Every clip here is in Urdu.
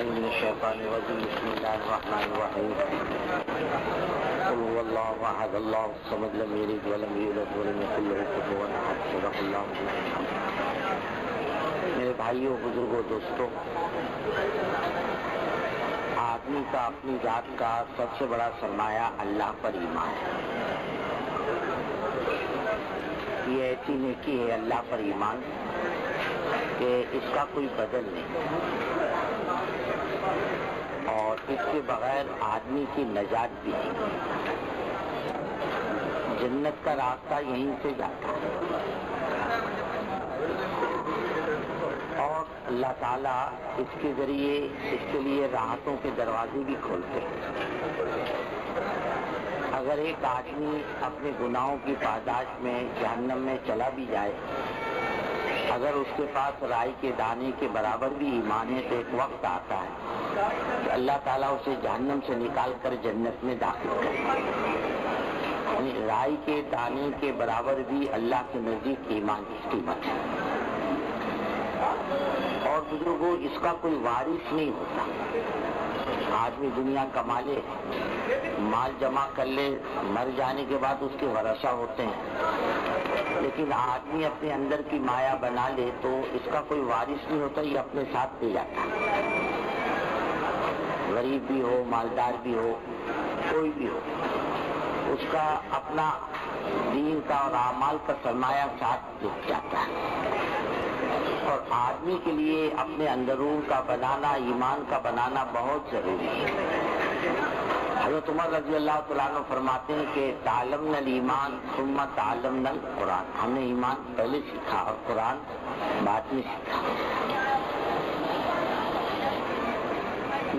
بالله من الشيطان الرجيم بسم الله الرحمن الرحيم قل هو الله احد الله الصمد لم يلد ولم يولد ولم يكن له كفوا احد صدق اللہ العظیم۔ میرے بھائیوں، بزرگوں، دوستوں، آدمی کا اپنی ذات کا سب سے بڑا سرمایہ اللہ پر ایمان ہے۔ یہ ایسی نیکی ہے اللہ پر ایمان کہ اس کا کوئی بدل نہیں، اور اس کے بغیر آدمی کی نجات بھی نہیں۔ جنت کا راستہ یہیں سے جاتا ہے، اور اللہ تعالیٰ اس کے ذریعے اس کے لیے راحتوں کے دروازے بھی کھولتے ہیں۔ اگر ایک آدمی اپنے گناہوں کی پاداش میں جہنم میں چلا بھی جائے، اگر اس کے پاس رائی کے دانے کے برابر بھی ایمان ہے تو ایک وقت آتا ہے کہ اللہ تعالیٰ اسے جہنم سے نکال کر جنت میں داخل کرے۔ یعنی رائی کے دانے کے برابر بھی اللہ کے نزدیک ایمان کی قیمت ہے۔ اور بزرگوں، اس کا کوئی وارث نہیں ہوتا۔ آدمی دنیا کما لے، مال جمع کر لے، مر جانے کے بعد اس کے ورثہ ہوتے ہیں، لیکن آدمی اپنے اندر کی مایا بنا لے تو اس کا کوئی وارث نہیں ہوتا، یہ اپنے ساتھ لے جاتا ہے۔ غریب بھی ہو، مالدار بھی ہو، کوئی بھی ہو، اس کا اپنا دین کا اور اعمال کا سرمایہ ساتھ لے جاتا ہے۔ اور آدمی کے لیے اپنے اندرون کا بنانا، ایمان کا بنانا بہت ضروری ہے۔ حضرت عمر رضی اللہ تعالیٰ عنہ فرماتے ہیں کہ تعلمنا الایمان ثم تعلمنا القرآن، ہم نے ایمان پہلے سیکھا اور قرآن بعد میں سیکھا۔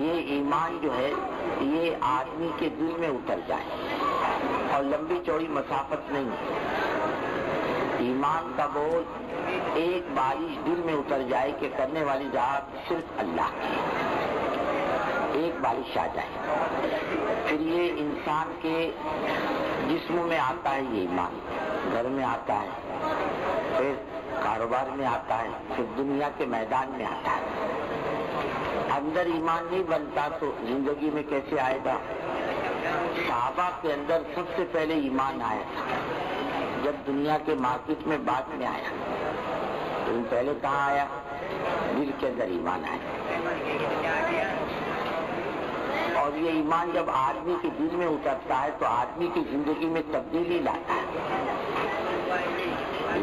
یہ ایمان جو ہے یہ آدمی کے دل میں اتر جائے، اور لمبی چوڑی مسافت نہیں، ایمان کا بوجھ ایک بارش دل میں اتر جائے کہ کرنے والی ذات صرف اللہ کی، ایک بارش آ جائے، پھر یہ انسان کے جسم میں آتا ہے، یہ ایمان گھر میں آتا ہے، پھر کاروبار میں آتا ہے، پھر دنیا کے میدان میں آتا ہے۔ اندر ایمان نہیں بنتا تو زندگی میں کیسے آئے گا؟ صحابہ کے اندر سب سے پہلے ایمان آیا تھا، جب دنیا کے مارکیٹ میں بعد میں آیا، لیکن پہلے کہاں آیا؟ دل کے اندر ایمان آیا۔ اور یہ ایمان جب آدمی کے دل میں اترتا ہے تو آدمی کی زندگی میں تبدیلی لاتا ہے۔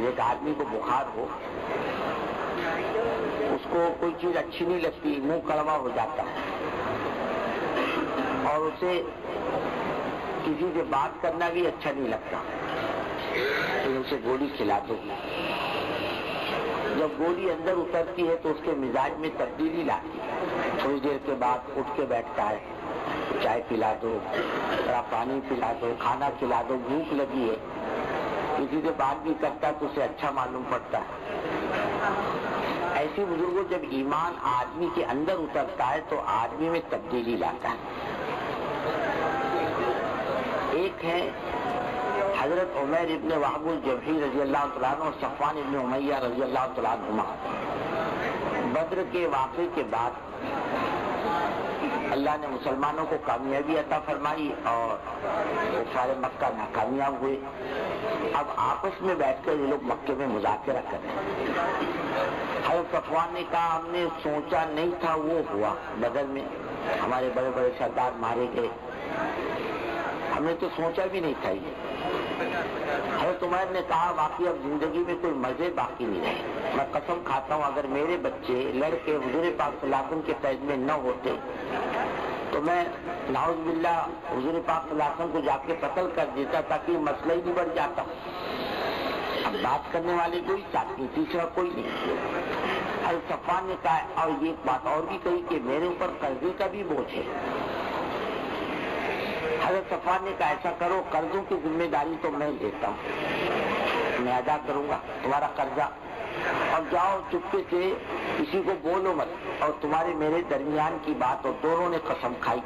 ایک آدمی کو بخار ہو، اس کو کوئی چیز اچھی نہیں لگتی، منہ کڑوا ہو جاتا ہے، اور اسے کسی سے بات کرنا بھی اچھا نہیں لگتا، تو اسے گولی کھلا دو۔ جب گولی اندر اترتی ہے تو اس کے مزاج میں تبدیلی لاتی ہے، تھوڑی دیر کے بعد اٹھ کے بیٹھتا ہے، چائے پلا دو، تھوڑا پانی پلا دو، کھانا کھلا دو، بھوک لگی ہے، کسی سے بات بھی کرتا ہے تو اسے اچھا معلوم پڑتا ہے۔ ایسے بزرگوں، جب ایمان آدمی کے اندر اترتا ہے تو آدمی میں تبدیلی لاتا ہے۔ ایک ہے حضرت عمیر ابن وہب الجبہی رضی اللہ تعالیٰ عنہ اور صفوان ابن امیہ رضی اللہ تعالیٰ عنہما۔ بدر کے واقعے کے بعد اللہ نے مسلمانوں کو کامیابی عطا فرمائی اور کفار مکہ ناکامیاب ہوئے۔ اب آپس میں بیٹھ کر یہ لوگ مکے میں مذاکرہ کر رہے ہیں۔ حضرت صفوان نے کہا ہم نے سوچا نہیں تھا وہ ہوا، بدر میں ہمارے بڑے بڑے سردار مارے گئے، ہم نے تو سوچا بھی نہیں تھا یہ۔ حضرت عمر نے کہا واقعی اب زندگی میں کوئی مزے باقی نہیں رہے، میں قسم کھاتا ہوں اگر میرے بچے لڑکے حضور پاک صلی اللہ علیہ وسلم کے قید میں نہ ہوتے تو میں نعوذ باللہ حضور پاک صلی اللہ علیہ وسلم کو جا کے قتل کر دیتا تاکہ یہ مسئلہ ہی نہیں بڑھ جاتا۔ اب بات کرنے والے کوئی ساتھی، تیسرا کوئی نہیں۔ حضرت صفوان نے کہا اور یہ بات اور بھی کہی کہ میرے اوپر قرضے کا بھی بوجھ ہے۔ حضرت صفوان نے کہا ایسا کرو، قرضوں کی ذمہ داری تو میں لیتا ہوں، میں ادا کروں گا تمہارا قرضہ، اور جاؤ چپکے سے کسی کو بولو مت، اور تمہارے میرے درمیان کی بات، اور دونوں نے قسم کھائی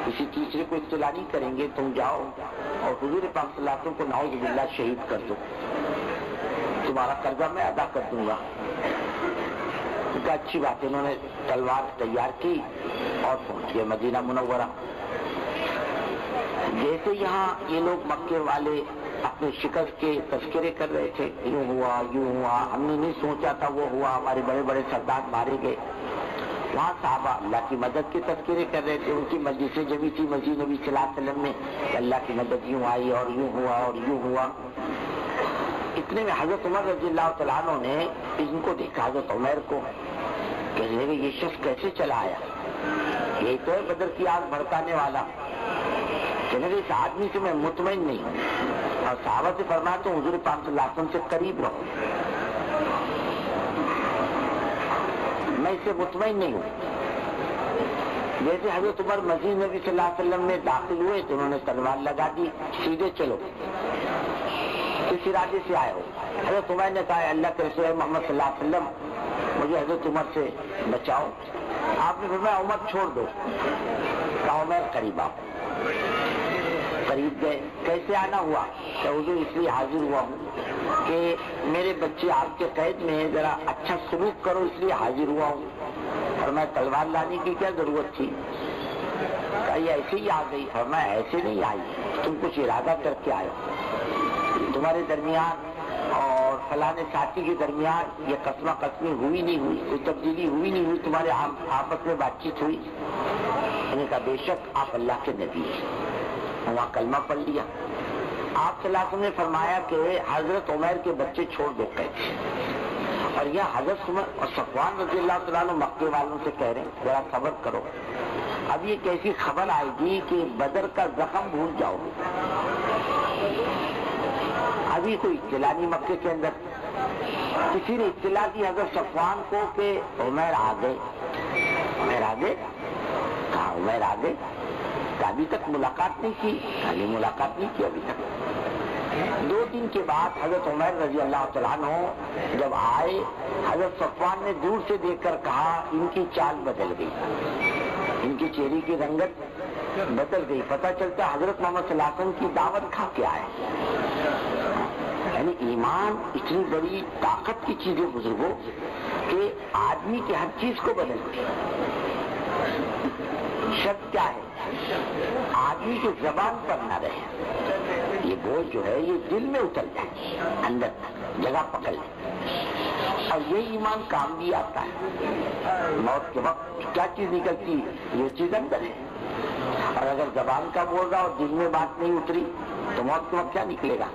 کسی تیسرے کو اطلاع نہیں کریں گے، تم جاؤ اور حضور پاک صلی اللہ علیہ وسلم کو نعوذ باللہ شہید کر دو، تمہارا قرضہ میں ادا کر دوں گا۔ کہا اچھی بات ہے. انہوں نے تلوار تیار کی اور پہنچ گئے مدینہ منورہ. جیسے یہاں یہ لوگ مکے والے اپنے شکست کے تذکرے کر رہے تھے, یوں ہوا یوں ہوا, ہم نے نہیں سوچا تھا وہ ہوا, ہمارے بڑے بڑے سردار مارے گئے. وہاں صحابہ اللہ کی مدد کے تذکرے کر رہے تھے. ان کی مجلسیں جمی تھی مسجد نبی صلی اللہ علیہ وسلم میں, اللہ کی مدد یوں آئی اور یوں ہوا اور یوں ہوا. اتنے میں حضرت عمر رضی اللہ تعالیٰ عنہ نے ان کو دیکھا, حضرت عمر کو, کہنے لگے یہ شخص کیسے چلا آیا, یہی تو ہے بدر کی آگ بھڑکانے والا. کہنے لگے اس آدمی سے میں مطمئن نہیں ہوں, اور صحابہ سے فرمایا تو حضور پاک صلی اللہ علیہ وسلم سے قریب رہو, میں اس سے مطمئن نہیں ہوں. جیسے حضرت عمر مسجد نبی صلی اللہ علیہ وسلم میں داخل ہوئے تو انہوں نے تلوار لگا دی, سیدھے چلو, کس ارادے سے آئے ہو. حضرت عمر نے کہا اللہ کے رسول محمد صلی اللہ علیہ وسلم مجھے حضرت عمر سے بچاؤ. آپ نے فرمایا عمر چھوڑ دو. کہا عمر قریب آؤ. قریب گئے. کیسے آنا ہوا, کہ حضور اس لیے حاضر ہوا ہوں کہ میرے بچے آپ کے قید میں ہیں, ذرا اچھا سلوک کرو اس لیے حاضر ہوا ہوں. اور میں تلوار لانے کی کیا ضرورت تھی, کہا ایسے ہی آ گئی. اور میں ایسے نہیں آئی, تم کچھ ارادہ کر کے آئے ہو, تمہارے درمیان اور فلانے ساتھی کے درمیان یہ قسمہ قسمی ہوئی نہیں ہوئی, کوئی تبدیلی ہوئی نہیں ہوئی, تمہارے آپس میں بات چیت ہوئی. انہوں نے کہا بے شک آپ اللہ کے نبی ہیں. وہاں کلمہ پڑھ لیا. آپ صلی اللہ علیہ وسلم نے فرمایا کہ حضرت عمر کے بچے چھوڑ دو کہتے ہیں, اور یہ حضرت عمر اور صفوان رضی اللہ تعالیٰ عنہ مکے والوں سے کہہ رہے ہیں ذرا صبر کرو, اب یہ کیسی خبر آئے گی کہ بدر کا زخم بھول جاؤ. ابھی کوئی اطلاع نہیں مکے کے اندر. کسی نے اطلاع دی حضرت صفوان کو کہ عمر آ گئے. عمر آ گئے, کہاں عمر آ گئے, ابھی تک ملاقات نہیں کی. ابھی ملاقات نہیں کی ابھی تک. 2 دن کے بعد حضرت عمر رضی اللہ تعالیٰ عنہ جب آئے, حضرت صفوان نے دور سے دیکھ کر کہا ان کی چال بدل گئی, ان کی چہرے کی رنگت بدل گئی. پتہ چلتا حضرت محمد صلی اللہ علیہ وسلم کی دعوت کھا کے آئے. یعنی ایمان اتنی بڑی طاقت کی چیز ہے بزرگوں کہ آدمی کی ہر چیز کو بدلتی ہے. شک کیا ہے, آدمی کی زبان پر نہ رہے, یہ بوجھ جو ہے یہ دل میں اتر جائے, اندر جگہ پکڑ لے, اور یہ ایمان کام بھی آتا ہے. موت کے وقت کیا چیز نکلتی, یہ چیز اندر ہے. اور اگر زبان کا بول رہا اور دل میں بات نہیں اتری تو موت کے وقت کیا نکلے گا.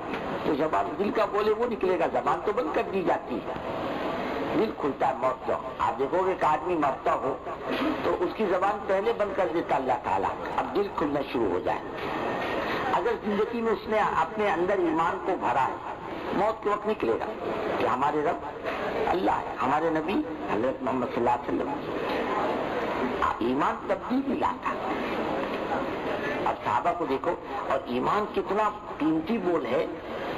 تو زبان دل کا بولے وہ نکلے گا, زبان تو بند کر دی جاتی ہے, دل کھلتا ہے موت کا. آپ دیکھو گے کہ آدمی مرتا ہو تو اس کی زبان پہلے بند کر دیتا اللہ تعالیٰ, اب دل کھلنا شروع ہو جائے. اگر زندگی میں اس نے اپنے اندر ایمان کو بھرا ہے, موت کے وقت نکلے گا کہ ہمارے رب اللہ ہے, ہمارے نبی حضرت محمد صلی اللہ علیہ وسلم. ایمان تبدیلی لاتا. اب صحابہ کو دیکھو, اور ایمان کتنا قیمتی بول ہے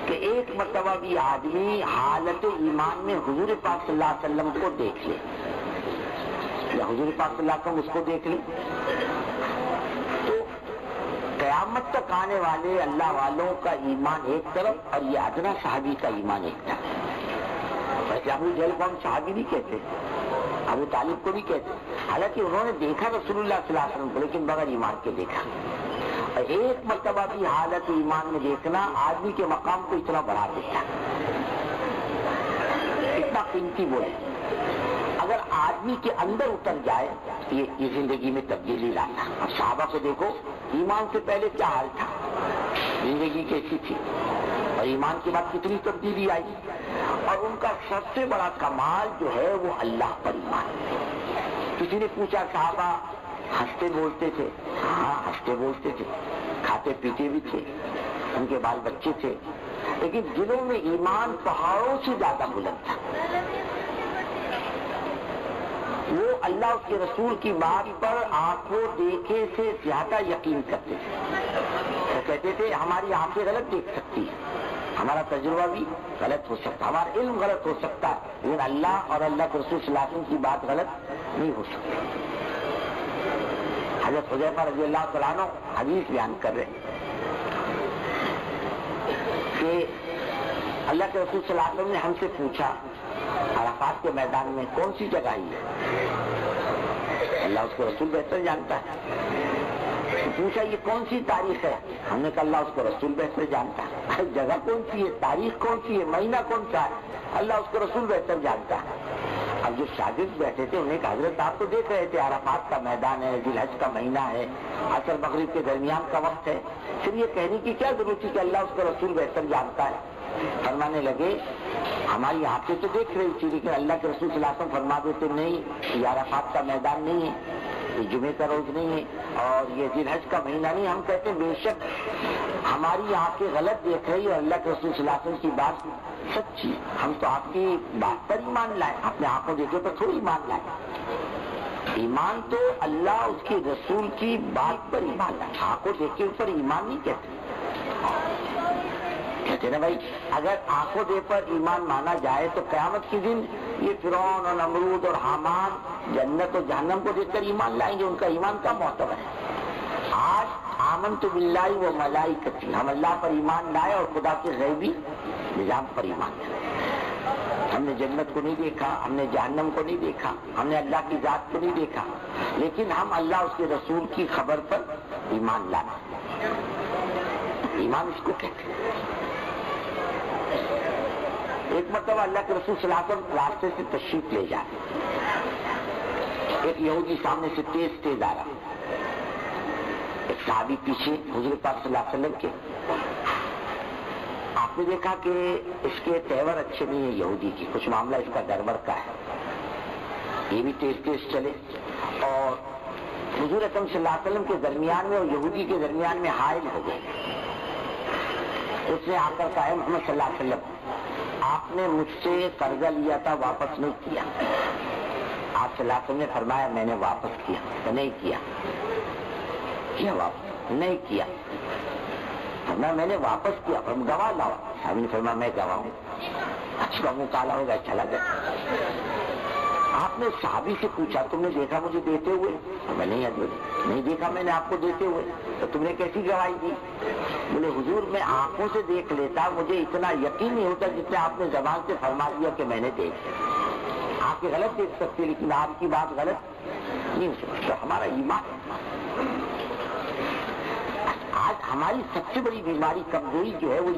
کہ ایک مرتبہ بھی آدمی حالت ایمان میں حضور پاک صلی اللہ علیہ وسلم کو دیکھ لے, یا حضور پاک صلی اللہ علیہ وسلم اس کو دیکھ لے, تو قیامت تک آنے والے اللہ والوں کا ایمان ایک طرف اور یہ ادنا صحابی کا ایمان ایک طرف. ویسے ابو جہل کو ہم صحابی نہیں کہتے, ابو طالب کو نہیں کہتے, حالانکہ انہوں نے دیکھا رسول اللہ صلی اللہ علیہ وسلم کو, لیکن بغیر ایمان کے دیکھا. اور ایک مرتبہ بھی حالت ایمان میں دیکھنا آدمی کے مقام کو اتنا بڑھا دیتا ہے, اتنا قیمتی بولے. اگر آدمی کے اندر اتر جائے یہ زندگی میں تبدیلی لاتا. اب صحابہ کو دیکھو, ایمان سے پہلے کیا حال تھا, زندگی کیسی تھی, اور ایمان کے بعد کتنی تبدیلی آئی. اور ان کا سب سے بڑا کمال جو ہے وہ اللہ پر ایمان. کسی نے پوچھا صحابہ ہنستے بولتے تھے, ہاں ہنستے بولتے تھے, کھاتے پیتے بھی تھے, ان کے بال بچے تھے, لیکن دلوں میں ایمان پہاڑوں سے زیادہ بلند تھا. وہ اللہ کے رسول کی بات پر آنکھوں دیکھے سے زیادہ یقین کرتے تھے. وہ کہتے تھے ہماری آنکھیں غلط دیکھ سکتی ہیں, ہمارا تجربہ بھی غلط ہو سکتا, ہمارا علم غلط ہو سکتا ہے, لیکن اللہ اور اللہ کے رسول صلی اللہ علیہ وسلم کی بات غلط نہیں ہو سکتی. حضرت حذیفہ رضی اللہ تعالیٰ عنہ حدیث بیان کر رہے کہ اللہ کے رسول صلی اللہ علیہ وسلم نے ہم سے پوچھا عرفات کے میدان میں کون سی جگہ ہی ہے؟ اللہ اس کو رسول بہتر جانتا ہے۔ پوچھا یہ کون سی تاریخ ہے؟ ہم نے کہا اللہ اس کو رسول بہتر جانتا ہے۔ جگہ کون سی ہے، تاریخ کون سی ہے، مہینہ کون سا ہے، اللہ اس کو رسول بہتر جانتا ہے۔ اب جو شاگرد بیٹھے تھے انہیں کہا حضرت آپ تو دیکھ رہے تھے عرفات کا میدان ہے، ذی الحج کا مہینہ ہے، عصر مغرب کے درمیان کا وقت ہے، پھر یہ کہنے کی کیا ضرورت تھی کہ اللہ اس کو رسول بہتر جانتا ہے؟ فرمانے لگے ہماری آنکھیں تو دیکھ رہی تھی لیکن اللہ کے رسول صلی اللہ علیہ وسلم فرما دیتے نہیں یہ عرفات کا میدان نہیں ہے، یہ جمعے کا روز نہیں ہے اور یہ ذی الحج کا مہینہ نہیں۔ ہم کہتے ہیں بے شک ہماری آنکھیں غلط دیکھ رہی اور اللہ کے رسول صلی اللہ علیہ وسلم کی بات سچی، ہم تو آپ کی بات پر ایمان لائے، اپنے آنکھوں دیکھے پر تھوڑی ایمان لائے۔ ایمان تو اللہ اس کے رسول کی بات پر ایمان لائے، آنکھوں دیکھے اوپر ایمان نہیں کہتے۔ کہتے نا بھائی اگر آنکھوں دے پر ایمان مانا جائے تو قیامت کے دن یہ فرعون اور نمرود اور حامان جنت اور جہنم کو دیکھ کر ایمان لائیں گے، ان کا ایمان کا معتبر ہے۔ آج آمنت باللہ و ملائکتی، ہم اللہ پر ایمان لائے اور خدا کے غیبی نظام پر ایمان لائے۔ ہم نے جنت کو نہیں دیکھا، ہم نے جہنم کو نہیں دیکھا، ہم نے اللہ کی ذات کو نہیں دیکھا، لیکن ہم اللہ اس کے رسول کی خبر پر ایمان لائے۔ ایمان اس کو کہتے ہیں۔ ایک مرتبہ اللہ کے رسول صلی اللہ علیہ وسلم راستے سے تشریف لے جائے، ایک یہودی سامنے سے تیز آ رہا، ایک صحابی پیچھے حضور پاک صلی اللہ علیہ وسلم کے۔ آپ نے دیکھا کہ اس کے تیور اچھے نہیں ہیں یہودی کی، کچھ معاملہ اس کا گڑبڑ کا ہے، یہ بھی تیز چلے اور حضور اکرم صلی اللہ علیہ وسلم کے درمیان میں اور یہودی کے درمیان میں حائل ہو گئے۔ اس نے آ کر کہا ہے محمد صلی اللہ علیہ وسلم آپ نے مجھ سے قرضہ لیا تھا واپس نہیں کیا۔ آپ صلی اللہ علیہ وسلم نے فرمایا میں نے واپس کیا، تو نہیں کیا واپس نہیں کیا، فرمایا میں نے واپس کیا، پر گواہ لاؤ۔ صحابی نے فرمایا میں گواہ ہوں۔ اچھا منہ کالا ہوگا، چلا گیا۔ آپ نے صحابی سے پوچھا تم نے دیکھا مجھے دیتے ہوئے؟ میں نہیں دیکھا میں نے آپ کو دیتے ہوئے، تو تم نے کیسی گواہی دی؟ بولے حضور میں آنکھوں سے دیکھ لیتا، مجھے اتنا یقین نہیں ہوتا جتنا آپ نے زبان سے فرما دیا کہ میں نے دیکھا۔ آپ کے غلط دیکھ سکتے لیکن آپ کی بات غلط نہیں ہو سکتی، تو ہمارا ایمان۔ آج ہماری سب سے بڑی بیماری کمزوری جو ہے وہ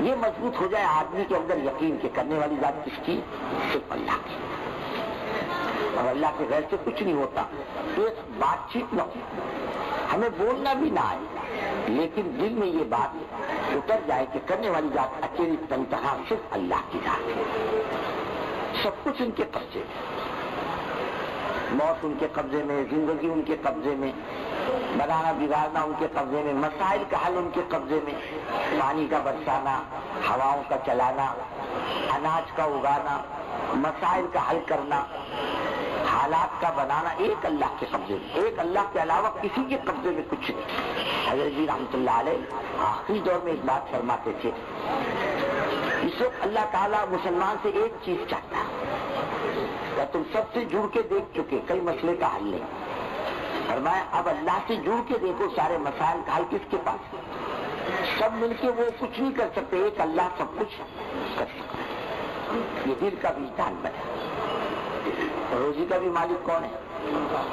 یہ مضبوط ہو جائے آدمی کے اندر یقین کہ کرنے والی ذات کس کی؟ صرف اللہ کی، اور اللہ کے غیر سے کچھ نہیں ہوتا۔ ایک بات چیت نہ ہو، ہمیں بولنا بھی نہ آئے لیکن دل میں یہ بات اتر جائے کہ کرنے والی ذات اکیلی تنہا صرف اللہ کی ذات ہے، سب کچھ ان کے قبضے میں، موت ان کے قبضے میں، زندگی ان کے قبضے میں، بنانا بگاڑنا ان کے قبضے میں، مسائل کا حل ان کے قبضے میں، پانی کا برسانا، ہواؤں کا چلانا، اناج کا اگانا، مسائل کا حل کرنا، حالات کا بنانا ایک اللہ کے قبضے میں، ایک اللہ کے علاوہ کسی کے قبضے میں کچھ نہیں۔ حضرت جی رحمۃ اللہ علیہ آخری دور میں ایک بات فرماتے تھے، اس وقت اللہ تعالیٰ مسلمان سے ایک چیز چاہتا ہے، یا تم سب سے جڑ کے دیکھ چکے کئی مسئلے کا حل نہیں، فرمایا اب اللہ سے جڑ کے دیکھو سارے مسائل کا حل کس کے پاس، سب مل کے وہ کچھ نہیں کر سکتے، ایک اللہ سب کچھ کر سکتا ہے۔ یہ دل کا وجدان بنا۔ روزی کا بھی مالک کون ہے؟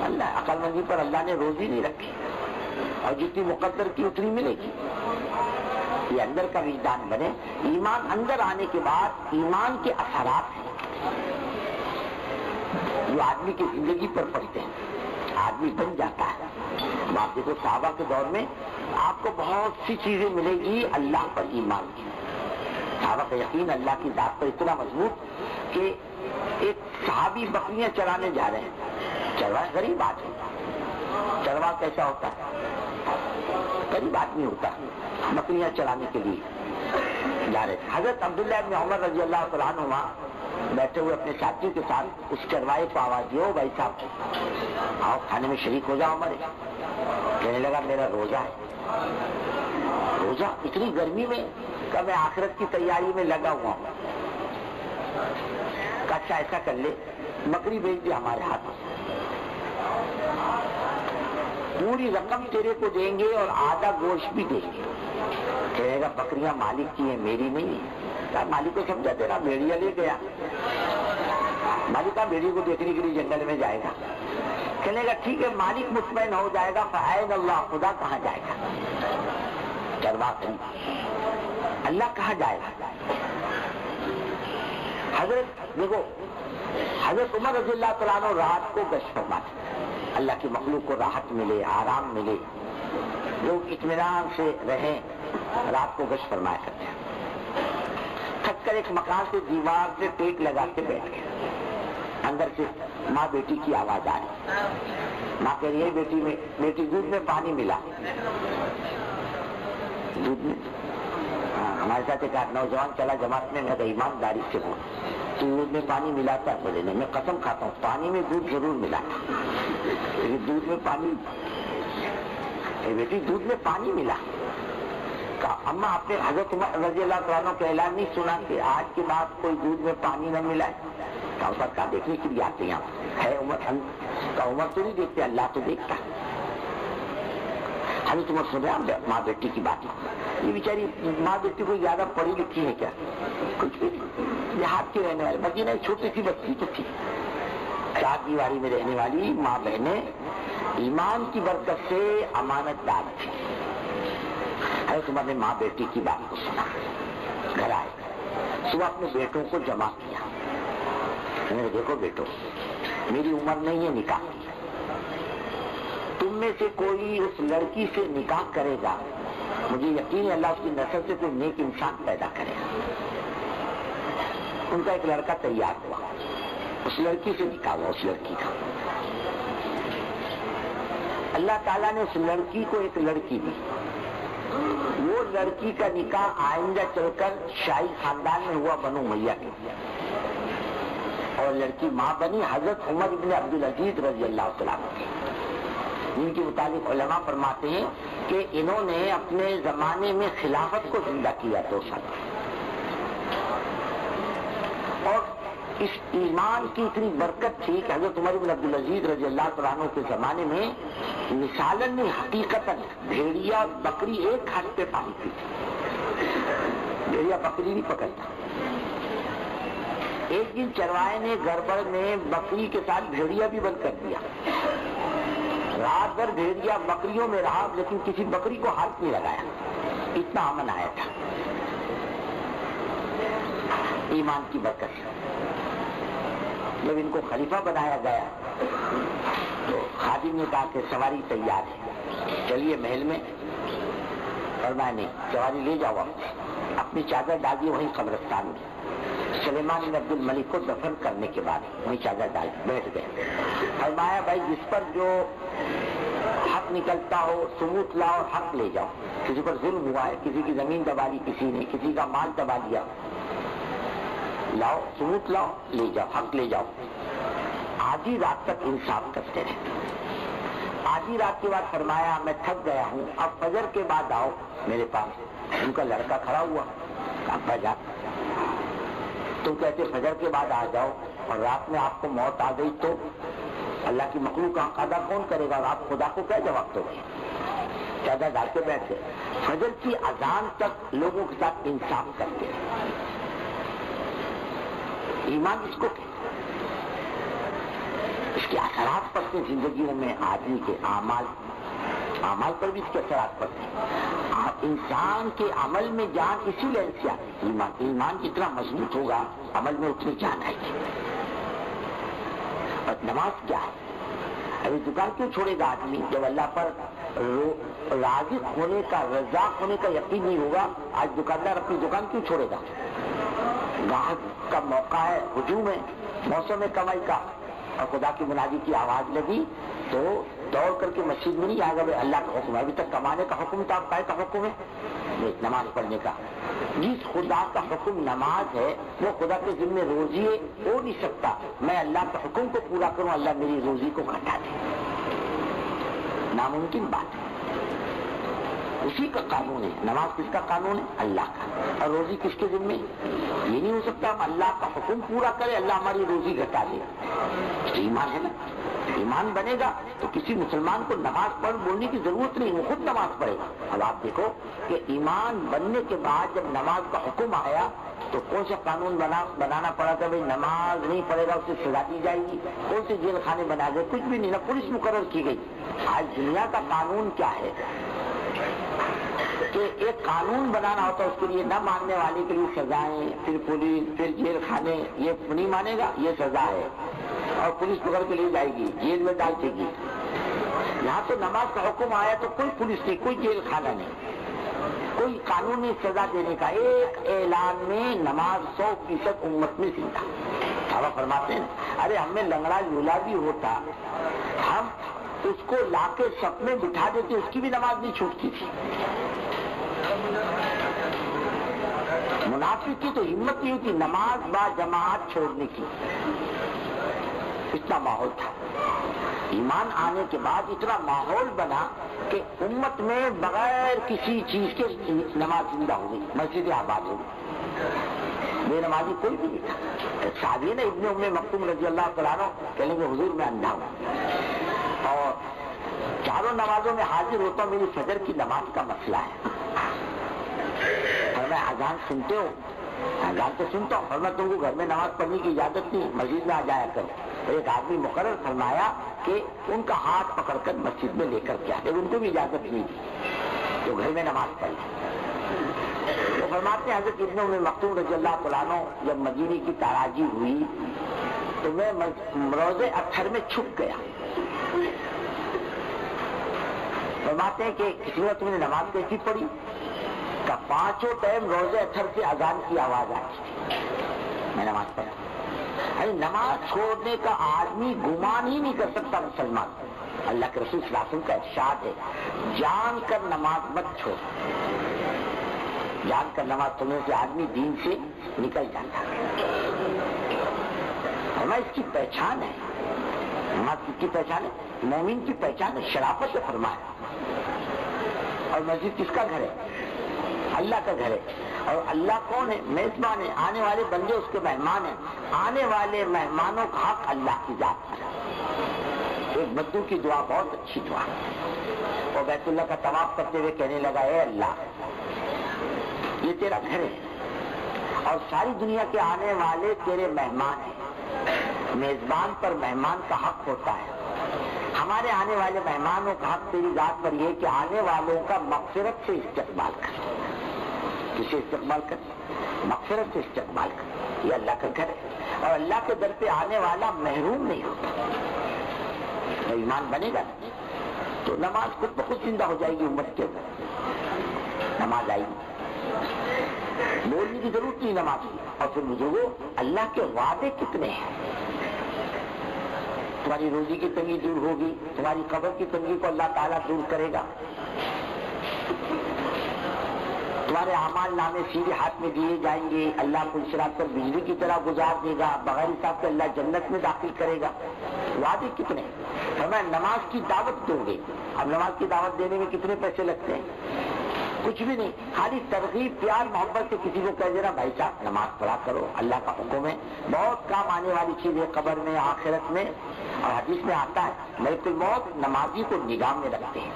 اللہ۔ عقل مندی پر اللہ نے روزی نہیں رکھی اور جتنی مقدر کی اتنی ملے گی۔ یہ اندر کا وجدان بنے۔ ایمان اندر آنے کے بعد ایمان کے اثرات ہیں جو آدمی کی زندگی پر پڑتے ہیں، آدمی بن جاتا ہے۔ اب آپ دیکھو صحابہ کے دور میں آپ کو بہت سی چیزیں ملے گی اللہ پر ایمان کی۔ صحابہ کا یقین اللہ کی ذات پر اتنا مضبوط کہ ایک صحابی بکریاں چرانے جا رہے ہیں، چروا غریب آدمی، چروا کیسا ہوتا ہے؟ غریب آدمی ہوتا ہے، بکریاں چرانے کے لیے جا رہے تھے۔ حضرت عبداللہ بن عمر رضی اللہ تعالیٰ عنہ بیٹھے ہوئے اپنے ساتھیوں کے ساتھ اس چروائے کو آواز دیو بھائی صاحب آؤ کھانے میں شریک ہو جاؤ ہمارے۔ کہنے لگا میرا روزہ ہے۔ روزہ؟ اتنی گرمی میں کہ میں آخرت کی تیاری میں لگا ہوا ہوں۔ اچھا ایسا کر لے بکری بھیج دے ہمارے ہاتھ میں، پوری رقم تیرے کو دیں گے اور آدھا گوشت بھی دیں گے۔ کہے گا بکریاں مالک کی ہیں میری نہیں ہے، کہا مالک کو سمجھا تیرا بھیڑیا لے گیا. مالک کا بھیڑی کو دیکھنے کے لیے جنگل میں جائے گا. کہنے گا ٹھیک ہے مالک مطمئن ہو جائے گا, فَأَيْنَ اللَّهُ, خدا کہاں جائے گا؟ چرواہا اللہ کہاں جائے گا؟ حضرت دیکھو حضرت عمر رضی اللہ تعالیٰ عنہ رات کو گشت فرماتے, اللہ کی مخلوق کو راحت ملے, آرام ملے, لوگ اطمینان سے رہیں, رات کو گشت فرمایا کرتے ہیں. تھک کر ایک مکان سے دیوار سے ٹیک لگا کے بیٹھ گئے. اندر سے ماں بیٹی کی آواز آ رہی. ماں کہہ رہی ہے بیٹی دودھ میں پانی ملا. دودھ میں ہمارے ساتھ ایک نوجوان چلا جماعت میں, میں ایمانداری سے بول, تو دودھ میں پانی ملاتا ہے؟ بولے نہیں, میں قسم کھاتا ہوں پانی میں دودھ ضرور ملا. دودھ میں پانی, بیٹی دودھ میں پانی ملا. کہا اما آپ نے حضرت عمر رضی اللہ تعالیٰ کا اعلان نہیں سنا کہ آج کے بعد کوئی دودھ میں پانی نہ ملا ہے؟ کہا سرکار دیکھنے کے لیے آتے ہیں ہے عمر. کہا عمر تو نہیں دیکھتے, اللہ تو دیکھتا. حضرت عمر سن رہے ماں بیٹی کی بات. یہ بیچاری ماں بیٹی کو زیادہ پڑھی لکھی ہے کیا؟ کچھ بھی دیہات کی رہنے والی, مدینہ ایک چھوٹی سی بستی تو تھی, چار دیواری میں رہنے والی ماں بہنیں ایمان کی برکت سے امانت دار تھی. حضرت عمر نے ماں بیٹی کی بات کو سنا, گھر آئے, صبح اپنے بیٹوں کو جمع کیا. دیکھو بیٹو, میری عمر نہیں ہے نکاح کی, تم میں سے کوئی اس لڑکی سے نکاح کرے گا, مجھے یقین ہے اللہ اس کی نسل سے کوئی نیک انسان پیدا کرے گا. ان کا ایک لڑکا تیار ہوا, اس لڑکی سے نکاح ہوا. اس لڑکی کا اللہ تعالیٰ نے اس لڑکی کو ایک لڑکی دی. وہ لڑکی کا نکاح آئندہ چل کر شاہی خاندان میں ہوا بنو امیہ کے, اور لڑکی ماں بنی حضرت عمر ابن عبدالعزیز رضی اللہ تعالیٰ عنہ, جن کے متعلق علماء فرماتے ہیں کہ انہوں نے اپنے زمانے میں خلافت کو زندہ کیا 2 سال. اور اس ایمان کی اتنی برکت تھی کہ حضرت عمر بن عبدالعزیز رضی اللہ تعالیٰ عنہ کے زمانے میں مثالاً نہیں حقیقتاً بھیڑیا اور بکری ایک ہاتھ پہ پانی پیتی. بھیڑیا بکری نہیں پکڑتا. ایک دن چرواہے نے گڑبڑ میں بکری کے ساتھ بھیڑیا بھی بند کر دیا. رات بھر بھیڑیا بکریوں میں رہا, لیکن کسی بکری کو ہاتھ نہیں لگایا. اتنا امن آیا تھا ایمان کی برکت سے. جب ان کو خلیفہ بنایا گیا تو خادم نے کہا کہ سواری تیار ہے, چلیے محل میں. فرمایا نہیں, سواری لے جاؤ اپنی چادر ڈال دی وہیں قبرستان میں. سلیمان بن عبد الملک کو دفن کرنے کے بعد وہیں چادر ڈال بیٹھ گئے. فرمایا بھائی جس پر جو حق نکلتا ہو ثبوت لاؤ اور حق لے جاؤ. کسی پر ظلم ہوا ہے, کسی کی زمین دبا لی کسی نے, کسی کا مال دبا لیا, لاؤ ثبوت لاؤ, لے جاؤ, حق لے جاؤ. آدھی رات تک انصاف کرتے رہے. آدھی رات کے بعد فرمایا میں تھک گیا ہوں, اب فجر کے بعد آؤ میرے پاس. ان کا لڑکا کھڑا ہوا, ابا جا تم کہتے فجر کے بعد آ جاؤ اور رات میں آپ کو موت آ گئی تو اللہ کی مخلوق کا ادا کون کرے گا؟ آپ خدا کو کیا جواب دو گے؟ چادر ڈال کے بیٹھ گئے. فجر کی اذان تک لوگوں کے ساتھ انصاف کرتے ہیں. ایمان اس کو اس کے اثرات پڑتے ہیں زندگیوں میں, آدمی کے اعمال پر بھی اس کے اثرات پڑتے ہیں. انسان کے عمل میں جان اسی لیے سے آتی ہے. ایمان جتنا مضبوط ہوگا عمل میں اتنی جان آئے گی. اور نماز کیا ہے؟ ابھی دکان کیوں چھوڑے گا آدمی جب اللہ پر رازق ہونے کا, رزاق ہونے کا یقین نہیں ہوگا؟ آج دکاندار اپنی دکان کیوں چھوڑے گا؟ گاہک کا موقع ہے, ہجوم ہے, موسم ہے کمائی کا, اور خدا کی منادی کی آواز لگی تو دوڑ کر کے مسجد میں نہیں آئے گا بھائی اللہ کا حکم ہے. ابھی تک کمانے کا حکم تھا, اب کائے کا حکم ہے؟ نماز پڑھنے کا. جس خدا کا حکم نماز ہے وہ خدا کے ذمہ روزی ہو نہیں سکتا. میں اللہ کے حکم کو پورا کروں, اللہ میری روزی کو گھٹا دے, ناممکن بات ہے. اسی کا قانون ہے. نماز کس کا قانون ہے؟ اللہ کا. اور روزی کس کے ذمہ؟ یہ نہیں ہو سکتا ہم اللہ کا حکم پورا کرے, اللہ ہماری روزی گھٹا دے. ایمان ہے نا, ایمان بنے گا تو کسی مسلمان کو نماز پڑھ بولنے کی ضرورت نہیں, وہ خود نماز پڑھے گا. اب آپ دیکھو کہ ایمان بننے کے بعد جب نماز کا حکم آیا تو کون سا قانون بنانا پڑا کہ بھائی نماز نہیں پڑھے گا اسے سزا دی جائے گی؟ کون سے جیل خانے بنا گئے؟ کچھ بھی نہیں، نہ پولیس مقرر کی گئی۔ آج دنیا کا قانون کیا ہے کہ ایک قانون بنانا ہوتا ہے، اس کے لیے نہ ماننے والے کے لیے سزائیں، پھر پولیس، پھر جیل خانے، یہ نہیں مانے گا یہ سزا ہے، اور پولیس پکڑ کے لے جائے گی، جیل میں ڈال دے گی۔ یہاں تو نماز کا حکم آیا تو کوئی پولیس نہیں، کوئی جیل خانہ نہیں، کوئی قانونی سزا دینے کا، ایک اعلان میں نماز 100% امت میں زندہ۔ صحابہ فرماتے ہیں ارے ہم میں لنگڑا لولا بھی ہوتا، ہم اس کو لا کے صف میں بٹھا دیتے، اس کی بھی نماز نہیں چھوٹتی تھی۔ منافق کی تو ہمت نہیں ہوتی نماز با جماعت چھوڑنے کی، اتنا ماحول تھا۔ ایمان آنے کے بعد اتنا ماحول بنا کہ امت میں بغیر کسی چیز کے نماز زندہ ہو گئی، مسجد آباد ہو گئی، بے نمازی کوئی بھی نہیں تھا۔ صحابی نے ابن ام مکتوم رضی اللہ تعالیٰ عنہ کہنے کہ حضور میں اندھا ہوں اور چاروں نمازوں میں حاضر ہوتا ہوں، میری فجر کی نماز کا مسئلہ ہے، اور میں اذان سنتے ہو، اذان تو سنتا ہوں، اور میں تم کو گھر میں نماز پڑھنے کی اجازت نہیں، مسجد میں آ جایا کرو۔ ایک آدمی مقرر فرمایا کہ ان کا ہاتھ پکڑ کر مسجد میں لے کر کے آئے، ان کو بھی اجازت نہیں دی تو گھر میں نماز پڑھ لی۔ تو فرماتے ہیں حضرت ابن ام مکتوم رضی اللہ تعالیٰ عنہ جب مدینے کی تاراجی ہوئی تو میں روضے اطہر میں چھپ گیا۔ فرماتے ہیں کہ کسی نے تم نے نماز کیسی پڑھی؟ کہ پانچوں ٹائم روضے اطہر سے اذان کی آواز آئی، میں نماز پڑھا۔ ارے نماز چھوڑنے کا آدمی گمان ہی نہیں کر سکتا مسلمان۔ اللہ کے رسول صلی اللہ علیہ وسلم کا ارشاد ہے جان کر نماز مت چھوڑ، جان کر نماز چھوڑنے سے آدمی دین سے نکل جاتا ہے۔ ہمیں اس کی پہچان ہے، نماز کی پہچان ہے، مومن کی پہچان ہے، شرافت سے فرمایا۔ اور مسجد کس کا گھر ہے؟ اللہ کا گھر ہے، اور اللہ کون ہے؟ میزبان ہے، آنے والے بندے اس کے مہمان ہیں، آنے والے مہمانوں کا حق اللہ کی ذات پر ہے۔ ایک بدو کی دعا بہت اچھی دعا، وہ بیت اللہ کا طواف کرتے ہوئے کہنے لگا اے اللہ یہ تیرا گھر ہے اور ساری دنیا کے آنے والے تیرے مہمان ہیں، میزبان پر مہمان کا حق ہوتا ہے، ہمارے آنے والے مہمانوں کا حق تیری ذات پر یہ کہ آنے والوں کا مغفرت سے استقبال کر، کسے استقبال کر؟ مغفرت سے استقبال کر، یہ اللہ کا گھر ہے، اور اللہ کے در پہ آنے والا محروم نہیں ہوتا۔ تو ایمان بنے گا تو نماز خود بخود زندہ ہو جائے گی امت کے اندر، نماز آئے گی، بولنے کی ضرورت نہیں نماز کی۔ اور پھر بزرگوں اللہ کے وعدے کتنے ہیں، تمہاری روزی کی تنگی دور ہوگی، تمہاری قبر کی تنگی کو اللہ تعالیٰ دور کرے گا، تمہارے اعمال نامے سیدھے ہاتھ میں دیے جائیں گے، اللہ کو صراط پر بجلی کی طرح گزار دے گا، بغیر حساب کے اللہ جنت میں داخل کرے گا۔ وعدے کتنے؟ ہمیں نماز کی دعوت دو گے، اب نماز کی دعوت دینے میں کتنے پیسے لگتے ہیں؟ کچھ بھی نہیں، خالی ترغیب پیار محبت سے کسی کو کہہ دینا بھائی صاحب نماز پڑھا کرو، اللہ کا حکم ہے، بہت کام آنے والی چیز ہے قبر میں آخرت میں۔ اور حدیث میں آتا ہے ملک الموت نمازی کو نگاہ میں رکھتے ہیں،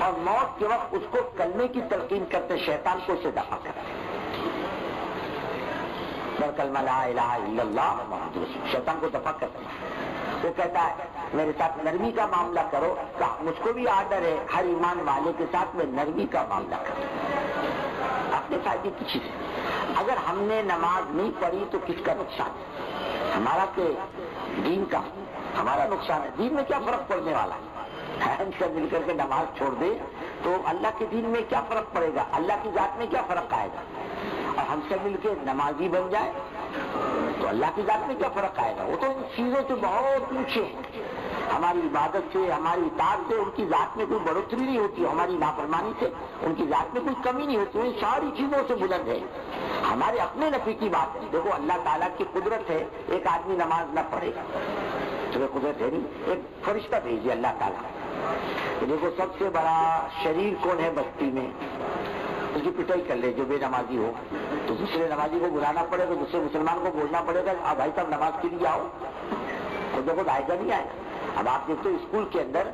اور موت کے وقت اس کو کلمے کی تلقین کرتے، شیطان کو اسے دفع کرتے، کلمہ لا الہ الا اللہ محمد رسول، شیطان کو دفع کرتے ہیں۔ وہ کہتا ہے میرے ساتھ نرمی کا معاملہ کرو، کہ مجھ کو بھی آرڈر ہے ہر ایمان والے کے ساتھ میں نرمی کا معاملہ کروں، اپنے فائدے کی چیز ہے۔ اگر ہم نے نماز نہیں پڑھی تو کس کا نقصان ہے؟ ہمارا کہ دین کا؟ ہمارا نقصان ہے۔ دین میں کیا فرق پڑنے والا ہے؟ ہم سب مل کر کے نماز چھوڑ دے تو اللہ کے دین میں کیا فرق پڑے گا؟ اللہ کی ذات میں کیا فرق آئے گا؟ اور ہم سب مل کے نمازی بن جائے تو اللہ کی ذات میں کیا فرق آئے گا؟ وہ تو ان چیزوں سے بہت اونچے ہیں، ہماری عبادت سے، ہماری اطاعت سے ان کی ذات میں کوئی بڑھوتری نہیں ہوتی، ہماری نافرمانی سے ان کی ذات میں کوئی کمی نہیں ہوتی، ان ساری چیزوں سے بلند ہے۔ ہمارے اپنے نفع کی بات ہے، دیکھو اللہ تعالیٰ کی قدرت ہے، ایک آدمی نماز نہ پڑھے تو قدرت ہے نہیں، ایک فرشتہ بھیجے اللہ تعالیٰ، دیکھو سب سے بڑا شریر کون ہے بستی میں، اس کی پٹائی کر لے جو بے نمازی ہو، تو دوسرے نمازی کو بلانا پڑے گا، دوسرے مسلمان کو بولنا پڑے گا بھائی صاحب نماز کے لیے آؤ، تو دیکھو آئے گا نہیں آئے گا۔ اب آپ دیکھتے اسکول کے اندر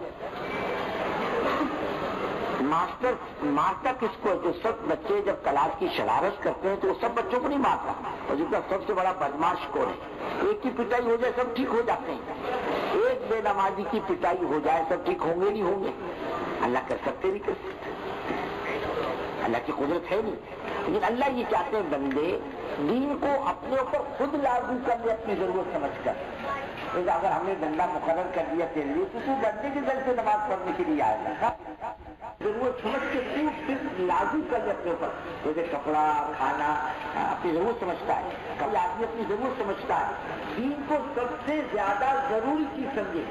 ماسٹر مارتا کس کو ہے؟ جو سب بچے جب کلاس کی شرارت کرتے ہیں تو وہ سب بچوں کو نہیں مارتا، اور جن کا سب سے بڑا بدماش کون ہے؟ ایک کی پٹائی ہو جائے سب ٹھیک ہو جاتے ہیں، ایک بے نمازی کی پٹائی ہو جائے سب ٹھیک ہوں گے نہیں ہوں گے؟ اللہ کر سکتے نہیں کر سکتے، اللہ کی قدرت ہے نہیں، لیکن اللہ یہ چاہتے ہیں بندے دین کو اپنے اوپر خود لاگو کر لے اپنی ضرورت سمجھ کر۔ اگر ہم نے ڈنڈا مقرر کر دیا تیرے لیے تو ڈنڈے کے دل سے نماز پڑھنے کے لیے آئے گا، ضرورت سمجھ کے صرف لازم کر لے اپنے اوپر، جیسے کپڑا کھانا اپنی ضرورت سمجھتا ہے، کبھی آدمی اپنی ضرورت سمجھتا ہے، دین کو سب سے زیادہ ضروری چیز سمجھے۔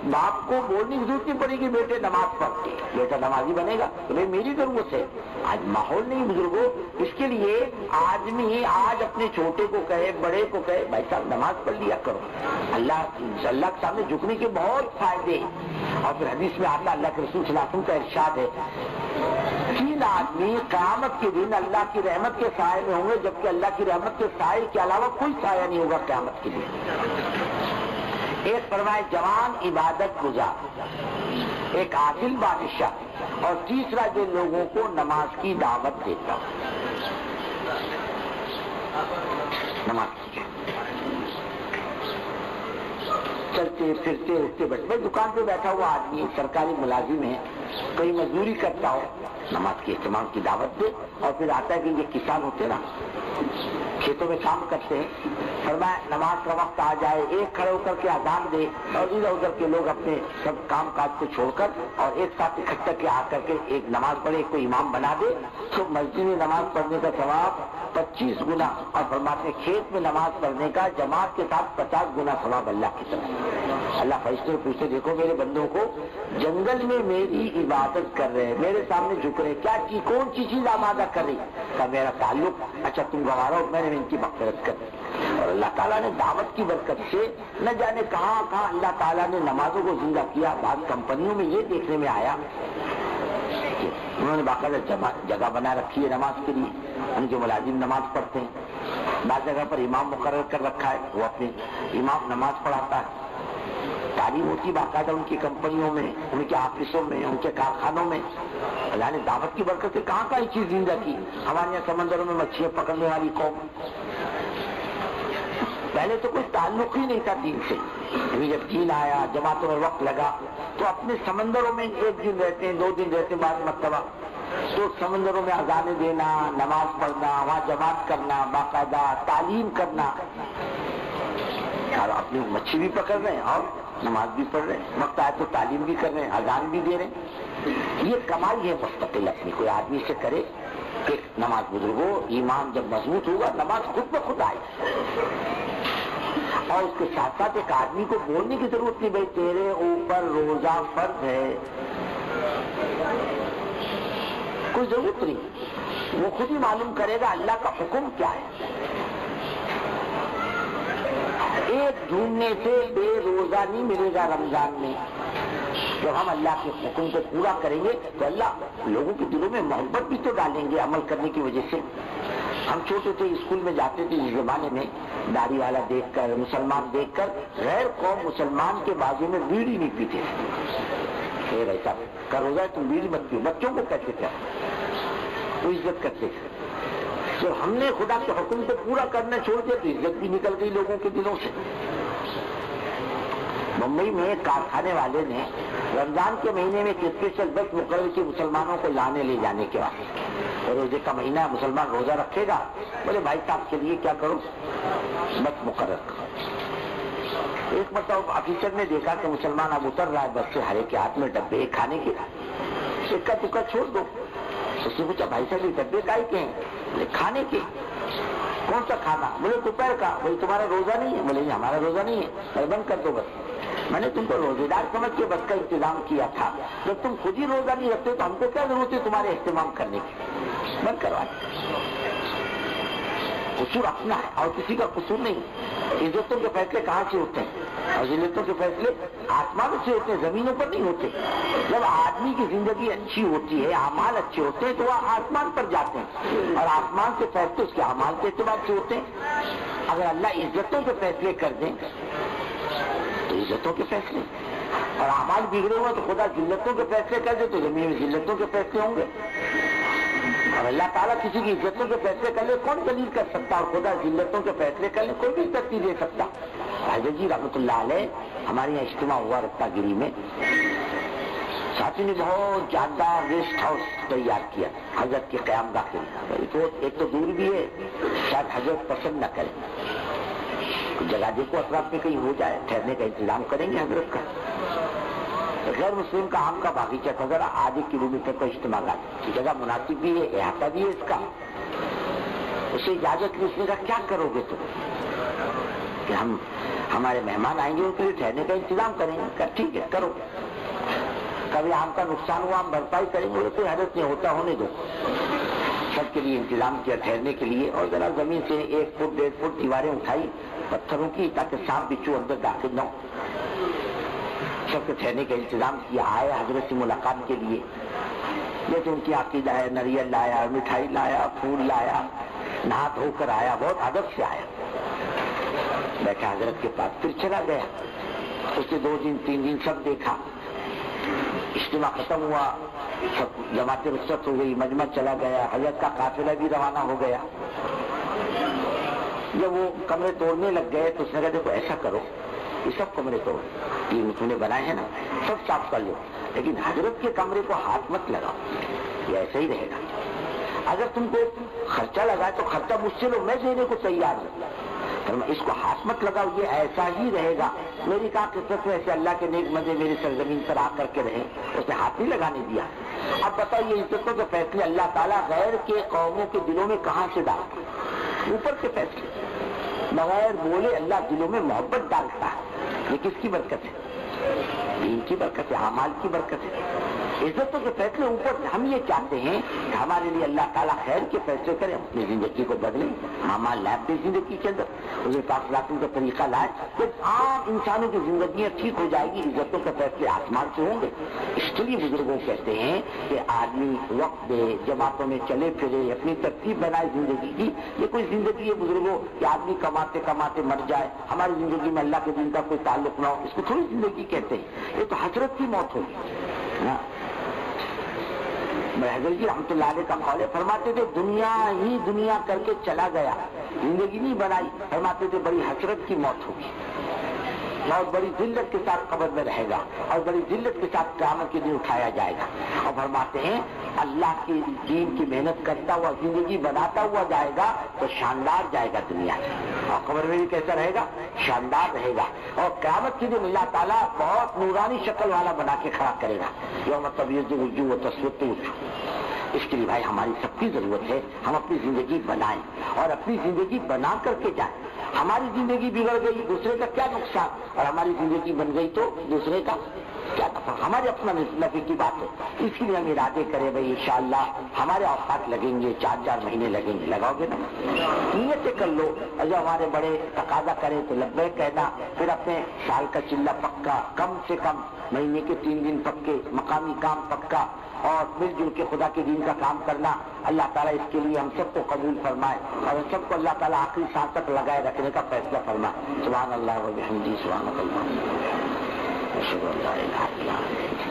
باپ کو بولنے کی ضرورت نہیں پڑے گی بیٹے نماز پڑھ کے، بیٹا نمازی بنے گا، تو بھائی میری ضرورت ہے۔ آج ماحول نہیں بزرگوں، اس کے لیے آدمی آج اپنے چھوٹے کو کہے بڑے کو کہے بھائی صاحب نماز پڑھ لیا کرو، اللہ کے سامنے جھکنے کے بہت فائدے۔ اور پھر حدیث میں آتا اللہ کے رسول صلی اللہ علیہ وسلم کا ارشاد ہے 3 آدمی قیامت کے دن اللہ کی رحمت کے سائے میں ہوں گے، جبکہ اللہ کی رحمت کے سائے کے علاوہ کوئی سایہ نہیں ہوگا قیامت کے دن۔ ایک فرمائے جوان عبادت گزار، ایک عادل بادشاہ، اور تیسرا جو لوگوں کو نماز کی دعوت دیتا۔ نماز چلتے پھرتے اٹھتے بیٹھتے، دکان پہ بیٹھا ہوا آدمی سرکاری ملازم ہے، کہیں مزدوری کرتا ہو، نماز کے اہتمام کی دعوت دے۔ اور پھر آتا ہے کہ یہ کسان ہوتے نا کھیتوں میں کام کرتے ہیں، فرمایا نماز کا وقت آ جائے ایک کھڑے ہو کر کے اذان دے، اور ادھر ادھر کے لوگ اپنے سب کام کاج کو چھوڑ کر اور ایک ساتھ اکٹھا کے آ کر کے ایک نماز پڑھے، ایک کو امام بنا دے، تو مسجد میں نماز پڑھنے کا ثواب 25 گنا، اور فرماتے کھیت میں نماز پڑھنے کا جماعت کے ساتھ 50 گنا ثواب اللہ کی طرف۔ اللہ فرشتے پوچھتے دیکھو میرے بندوں کو جنگل میں میری عبادت کر رہے ہیں، میرے سامنے جھک رہے، کیا چیز کون سی چیز آمادہ کر رہی کا میرا تعلق، اچھا تم گوارا ہو، میں نے ان کی مغفرت کر دی۔ اور اللہ تعالیٰ نے دعوت کی برکت سے نہ جانے کہاں کہاں اللہ تعالیٰ نے نمازوں کو زندہ کیا۔ بعض کمپنیوں میں یہ دیکھنے میں آیا کہ انہوں نے باقاعدہ جگہ بنا رکھی ہے نماز کے لیے، ان کے ملازم نماز پڑھتے ہیں، بعض جگہ پر امام مقرر کر رکھا ہے، وہ اپنے امام نماز پڑھاتا ہے، تعلیم ہوتی باقاعدہ ان کی کمپنیوں میں، ان کے آفسوں میں، ان کے کارخانوں میں۔ اللہ نے دعوت کی برکت سے کہاں کہاں یہ چیز زندہ کی۔ ہمارے یہاں سمندروں میں مچھلیاں پکڑنے والی قوم، پہلے تو کوئی تعلق ہی نہیں تھا دین سے، جب دین آیا جماعتوں میں وقت لگا تو اپنے سمندروں میں 1 دن رہتے ہیں 2 دن رہتے ہیں، بعض مرتبہ تو سمندروں میں اذانیں دینا، نماز پڑھنا، وہاں جماعت کرنا، باقاعدہ تعلیم کرنا، اور اپنی مچھلی بھی پکڑ رہے ہیں اور نماز بھی پڑھ رہے ہیں، وقت آئے تو تعلیم بھی کر رہے ہیں، اذان بھی دے رہے ہیں۔ یہ کمائی ہے مستقل اپنی، کوئی آدمی سے کرے کہ نماز بزرگوں ایمان جب مضبوط ہوگا نماز خود بخود آئے، اور اس کے ساتھ ساتھ ایک آدمی کو بولنے کی ضرورت نہیں، بھائی تیرے اوپر روزہ فرض ہے، کوئی ضرورت نہیں، وہ خود ہی معلوم کرے گا اللہ کا حکم کیا ہے۔ ایک ڈھونڈنے سے بے روزہ نہیں ملے گا رمضان میں، جب ہم اللہ کے حکم کو پورا کریں گے تو اللہ لوگوں کے دلوں میں محبت بھی تو ڈالیں گے عمل کرنے کی وجہ سے۔ ہم چھوٹے تھے اسکول میں جاتے تھے، اس زمانے میں داڑھی والا دیکھ کر مسلمان دیکھ کر غیر قوم مسلمان کے بازو میں بیڑی نہیں پیتے تھے، بھائی صاحب کا روزہ ہے تم بیڑی مت پیو، بچوں کو کہتے تھے، وہ عزت کرتے تھے۔ جب ہم نے خدا کے حکم کو پورا کرنا چھوڑ دیا تو عزت بھی نکل گئی لوگوں کے دلوں سے۔ ممبئی میں کارخانے والے نے رمضان کے مہینے میں اسپیشل بس مقرر کی مسلمانوں کو لانے لے جانے کے واسطے، اور روزے کا مہینہ مسلمان روزہ رکھے گا، بولے بھائی صاحب کے لیے کیا کرو بس مقرر کرو۔ ایک مرتبہ آفیسر نے دیکھا کہ مسلمان اب اتر رہا ہے بس سے، ہر ایک کے ہاتھ میں ڈبے کھانے کے، اکا دکا چھوڑ دو۔ اس نے پوچھا بھائی صاحب یہ ڈبے کائے کے ہیں؟ بولے کھانے کے۔ کون سا کھانا؟ بولے دوپہر کا۔ بولے تمہارا روزہ نہیں ہے؟ بولے ہمارا روزہ نہیں ہے، بند کر دو بس، میں نے تم کو روزے دار سمجھ کے بس کا انتظام کیا تھا، جب تم خود ہی روزہ نہیں رکھتے تو ہم کو کیا ضرورت ہے تمہارے اہتمام کرنے کی، بند کروا۔ قصور اپنا ہے اور کسی کا قصور نہیں. عزتوں کے فیصلے کہاں سے ہوتے ہیں؟ اور ذلتوں کے فیصلے آسمان سے ہوتے ہیں, زمینوں پر نہیں ہوتے. جب آدمی کی زندگی اچھی ہوتی ہے, اعمال اچھے ہوتے ہیں, تو وہ آسمان پر جاتے ہیں اور آسمان سے فیصلے اس کے اعمال کے اعتبار سے ہوتے ہیں. اگر اللہ عزتوں کے فیصلے کر دیں تو عزتوں کے فیصلے, اور اعمال بگڑے ہوئے تو خدا ذلتوں کے فیصلے کر دے تو زمین میں ذلتوں کے فیصلے ہوں گے. اور اللہ تعالیٰ کسی کی عزتوں کے فیصلے کر لے کون دلیل کر سکتا, اور خدا ذلتوں کے فیصلے کر لے کوئی بھی عزت نہیں دے سکتا. حضرت جی رحمۃ اللہ علیہ ہمارے یہاں اجتماع ہوا رتنا گیری میں, ساتھی نے بہت جاندار ریسٹ ہاؤس تیار کیا حضرت کے قیام گاہ کے لیے. ایک تو دور بھی ہے, شاید حضرت پسند نہ کریں, جگہ دیکھو اطراف میں کہیں ہو جائے, ٹھہرنے کا انتظام کریں گے حضرت کا. غیر مسلم کا آم کا باغیچہ تھا, ذرا آدھے کلومیٹر کا اجتماع کی جگہ مناسب بھی ہے, احاطہ بھی ہے اس کا. اسے اجازت لی, اس نے کہا کیا کرو گے تم؟ کہ ہمارے مہمان آئیں گے ان کے لیے ٹھہرنے کا انتظام کریں گے. کہا ٹھیک ہے کرو, کبھی آم کا نقصان ہوا ہم بھرپائی کریں گے. کوئی حدث نہیں ہوتا, ہونے دو. سب کے لیے انتظام کیا ٹھہرنے کے لیے, اور ذرا زمین سے 1 فٹ 1.5 فٹ دیواریں اٹھائی پتھروں کی تاکہ سانپ بچھو اندر داخل نہ ہو. سب کے ٹھہرنے کا انتظام کیا. آئے حضرت سے ملاقات کے لیے, جیسے ان کی عقیدہ ہے, نریل لایا, مٹھائی لایا, پھول لایا, نہا دھو کر آیا, بہت ادب سے آیا. بیٹھا حضرت کے پاس, پھر چلا گیا. اس نے 2 دن 3 دن سب دیکھا. اجتماع ختم ہوا, سب جماعتیں رخصت ہو گئی, مجمع چلا گیا, حضرت کا قافلہ بھی روانہ ہو گیا. جب وہ کمرے توڑنے لگ گئے تو اس نے کہا دیکھو ایسا کرو, یہ سب کمرے توڑ, یہ انہوں نے بنائے ہیں نا, سب صاف کر لو, لیکن حضرت کے کمرے کو ہاتھ مت لگاؤ, یہ ایسا ہی رہے گا. اگر تم کو خرچہ لگائے تو خرچہ مجھ سے لو, میں دینے کو تیار ہوں, اس کو ہاتھ مت لگاؤ, یہ ایسا ہی رہے گا. میری کہا قسمت میں ایسے اللہ کے نیک بندے میری سرزمین پر آ کر کے رہے, اسے ہاتھ نہیں لگانے دیا. اب بتاؤ یہ عزتوں کے فیصلے اللہ تعالیٰ غیر کے قوموں کے دلوں میں کہاں سے ڈالتا؟ اوپر کے فیصلے, بغیر بولے اللہ دلوں میں محبت ڈالتا ہے. یہ کس کی برکت ہے؟ دین کی برکت ہے, اعمال کی برکت ہے. عزتوں کے فیصلے اوپر سے. ہم یہ چاہتے ہیں کہ ہمارے لیے اللہ تعالیٰ خیر کے فیصلے کرے, اپنی زندگی کو بدلیں, اعمال لائے اپنی زندگی کے اندر, حضور پاک صلی اللہ علیہ وسلم کا طریقہ لائے, تو عام انسانوں کی زندگیاں ٹھیک ہو جائے گی. عزتوں کے فیصلے آسمان سے ہوں گے. اس کے لیے بزرگوں کہتے ہیں کہ آدمی وقت دے, جماعتوں میں چلے پھرے, اپنی ترتیب بنائے زندگی کی. یہ کوئی زندگی ہے بزرگوں کہ آدمی کماتے کماتے مر جائے, ہماری زندگی میں اللہ کے دین کا کوئی تعلق نہ ہو, اس کو تھوڑی زندگی کہتے ہیں. یہ تو حسرت کی موت ہوگی. حضرت جی رحمۃ اللہ علیہ کا قول ہے, فرماتے تھے دنیا ہی دنیا کر کے چلا گیا, زندگی نہیں بنائی. فرماتے تھے بڑی حسرت کی موت ہوگی, بہت بڑی ذلت کے ساتھ قبر میں رہے گا, اور بڑی ذلت کے ساتھ قیامت کے دن اٹھایا جائے گا. اور فرماتے ہیں اللہ کی دین کی محنت کرتا ہوا زندگی بناتا ہوا جائے گا تو شاندار جائے گا دنیا سے, اور قبر میں بھی کیسا رہے گا؟ شاندار رہے گا. اور قیامت کے دن اللہ تعالیٰ بہت نورانی شکل والا بنا کے کھڑا کرے گا. یوم تبیض وجوہ وتسود وجوہ. اس کے لیے بھائی ہماری سب کی ضرورت ہے, ہم اپنی زندگی بنائیں اور اپنی زندگی بنا کر کے جائیں. ہماری زندگی بگڑ گئی, دوسرے کا کیا نقصان, اور ہماری زندگی بن گئی تو دوسرے کا کیا نفع. ہمارے اپنا نفع کی بات ہے. اس لیے ہم ارادے کریں بھائی انشاءاللہ ہمارے اوقات لگیں گے, 4 مہینے لگیں گے. لگاؤ گے نا, نیتیں کر لو, اور جو ہمارے بڑے تقاضا کریں تو لبیک کہنا. پھر اپنے سال کا چلہ پکا, کم سے کم مہینے کے 3 دن پکے, مقامی کام پکا, اور مل جل کے خدا کے دین کا کام کرنا. اللہ تعالیٰ اس کے لیے ہم سب کو قبول فرمائے, اور ہم سب کو اللہ تعالیٰ آخری سانس تک لگائے رکھنے کا فیصلہ فرمائے. سبحان اللہ و بحمدہ, سبحان اللہ, اشہد ان لا الہ الا اللہ.